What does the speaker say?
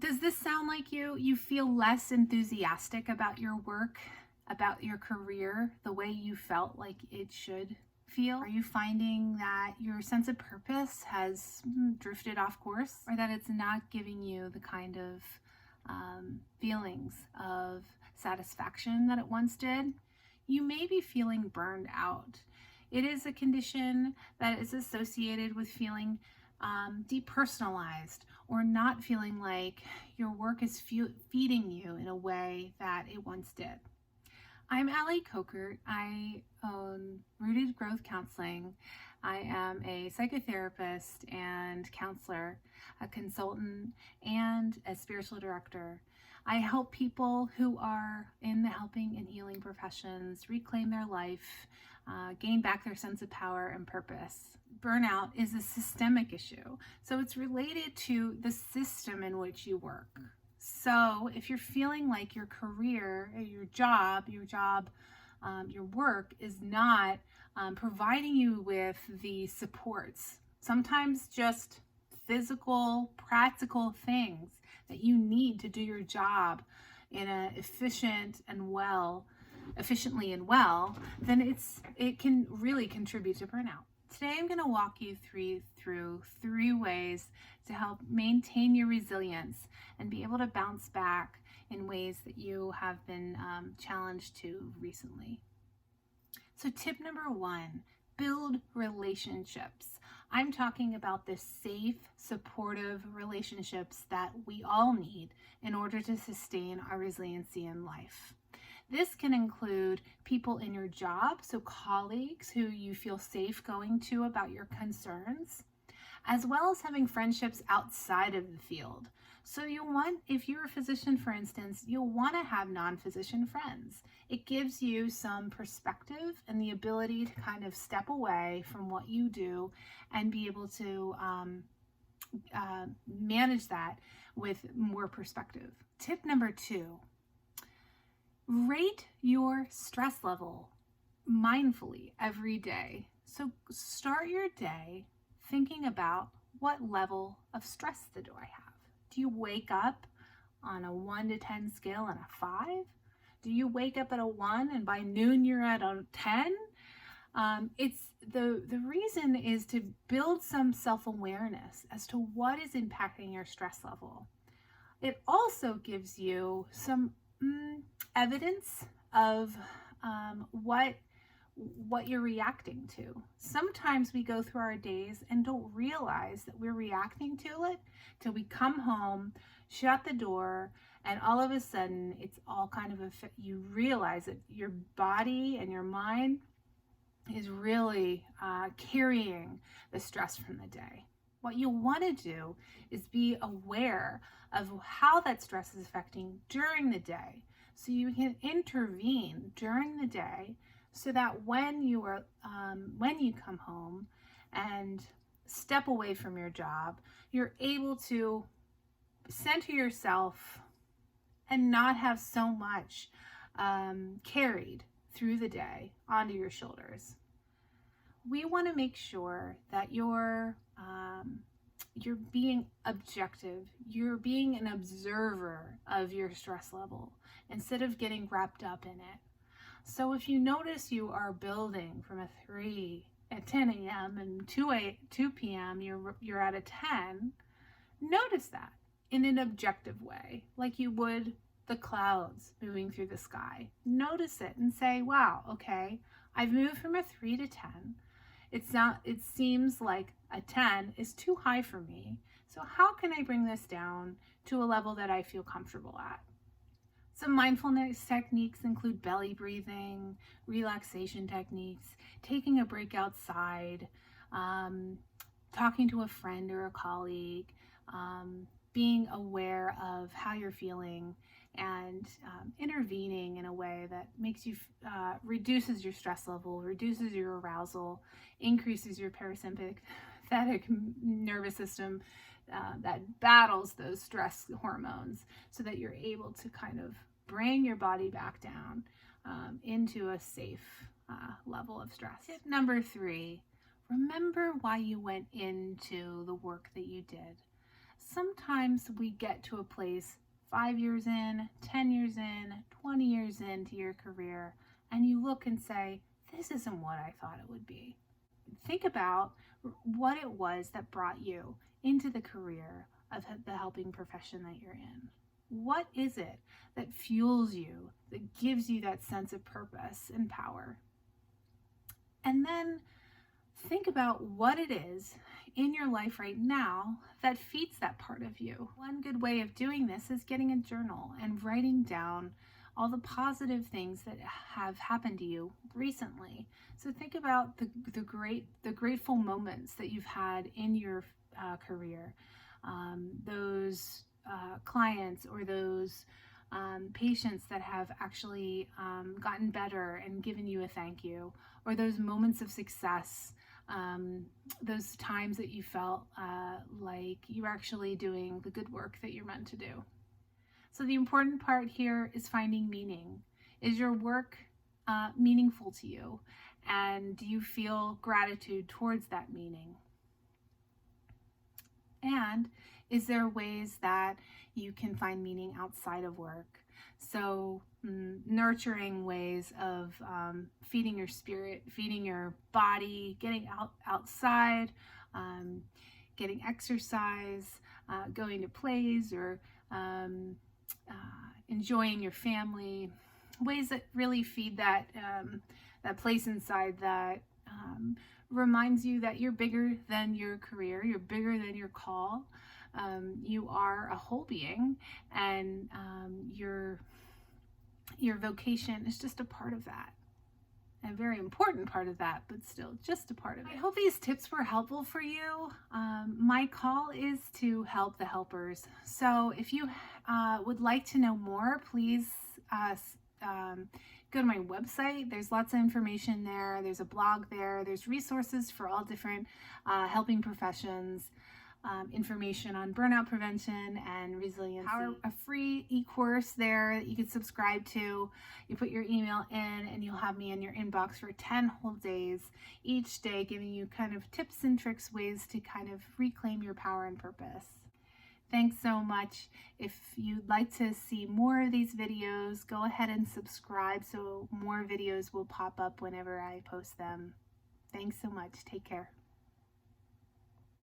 Does this sound like you? You feel less enthusiastic about your work, about your career, the way you felt like it should feel? Are you finding that your sense of purpose has drifted off course, or that it's not giving you the kind of feelings of satisfaction that it once did? You may be feeling burned out. It is a condition that is associated with feeling depersonalized, or not feeling like your work is feeding you in a way that it once did. I'm Allie Kochert. I own Rooted Growth Counseling. I am a psychotherapist and counselor, a consultant, and a spiritual director. I help people who are in the helping and healing professions reclaim their life, gain back their sense of power and purpose. Burnout is a systemic issue, so it's related to the system in which you work. So if you're feeling like your career, your work is not providing you with the supports, sometimes just physical, practical things that you need to do your job in a efficiently and well, then it can really contribute to burnout. Today I'm going to walk you through 3 ways to help maintain your resilience and be able to bounce back in ways that you have been challenged to recently. So tip number 1, build relationships. I'm talking about the safe, supportive relationships that we all need in order to sustain our resiliency in life. This can include people in your job, so colleagues who you feel safe going to about your concerns, as well as having friendships outside of the field. So if you're a physician, for instance, you'll want to have non-physician friends. It gives you some perspective and the ability to kind of step away from what you do and be able to manage that with more perspective. Tip number 2. Rate your stress level mindfully every day. So start your day thinking about what level of stress do I have? Do you wake up on a 1 to 10 scale and a 5? Do you wake up at a 1 and by noon you're at a 10? It's the reason is to build some self-awareness as to what is impacting your stress level. It also gives you some evidence of what you're reacting to. Sometimes we go through our days and don't realize that we're reacting to it till we come home, shut the door, and all of a sudden it's all kind of you realize that your body and your mind is really carrying the stress from the day. What you want to do is be aware of how that stress is affecting during the day, so you can intervene during the day, so that when you come home and step away from your job, you're able to center yourself and not have so much carried through the day onto your shoulders. We want to make sure that you're being objective. You're being an observer of your stress level instead of getting wrapped up in it. So if you notice you are building from a 3 at 10 a.m. and 2 p.m. you're at a 10, notice that in an objective way, like you would the clouds moving through the sky. Notice it and say, wow, okay, I've moved from a 3 to 10. It seems like a 10 is too high for me. So how can I bring this down to a level that I feel comfortable at? Some mindfulness techniques include belly breathing, relaxation techniques, taking a break outside, talking to a friend or a colleague, being aware of how you're feeling, and intervening in a way that makes you reduces your stress level, reduces your arousal, increases your parasympathetic nervous system that battles those stress hormones, so that you're able to kind of bring your body back down into a safe level of stress. Tip number 3, remember why you went into the work that you did. Sometimes we get to a place 5 years in, 10 years in, 20 years into your career, and you look and say, this isn't what I thought it would be. Think about what it was that brought you into the career of the helping profession that you're in. What is it that fuels you, that gives you that sense of purpose and power? And then think about what it is in your life right now that feeds that part of you. One good way of doing this is getting a journal and writing down all the positive things that have happened to you recently. So think about the grateful moments that you've had in your career, those clients or those patients that have actually gotten better and given you a thank you, or those moments of success, those times that you felt like you're actually doing the good work that you're meant to do. So the important part here is finding meaning. Is your work meaningful to you? And do you feel gratitude towards that meaning? And is there ways that you can find meaning outside of work? So nurturing ways of feeding your spirit, feeding your body, getting outside, getting exercise, going to plays, or enjoying your family, ways that really feed that place inside that reminds you that you're bigger than your career, you're bigger than your call. You are a whole being, and your vocation is just a part of that, a very important part of that, but still just a part of it. I hope these tips were helpful for you. My call is to help the helpers. So if you would like to know more, please go to my website. There's lots of information there. There's a blog there. There's resources for all different helping professions. Information on burnout prevention and resiliency. A free e-course there that you can subscribe to. You put your email in and you'll have me in your inbox for 10 whole days, each day giving you kind of tips and tricks, ways to kind of reclaim your power and purpose. Thanks so much. If you'd like to see more of these videos, go ahead and subscribe so more videos will pop up whenever I post them. Thanks so much. Take care.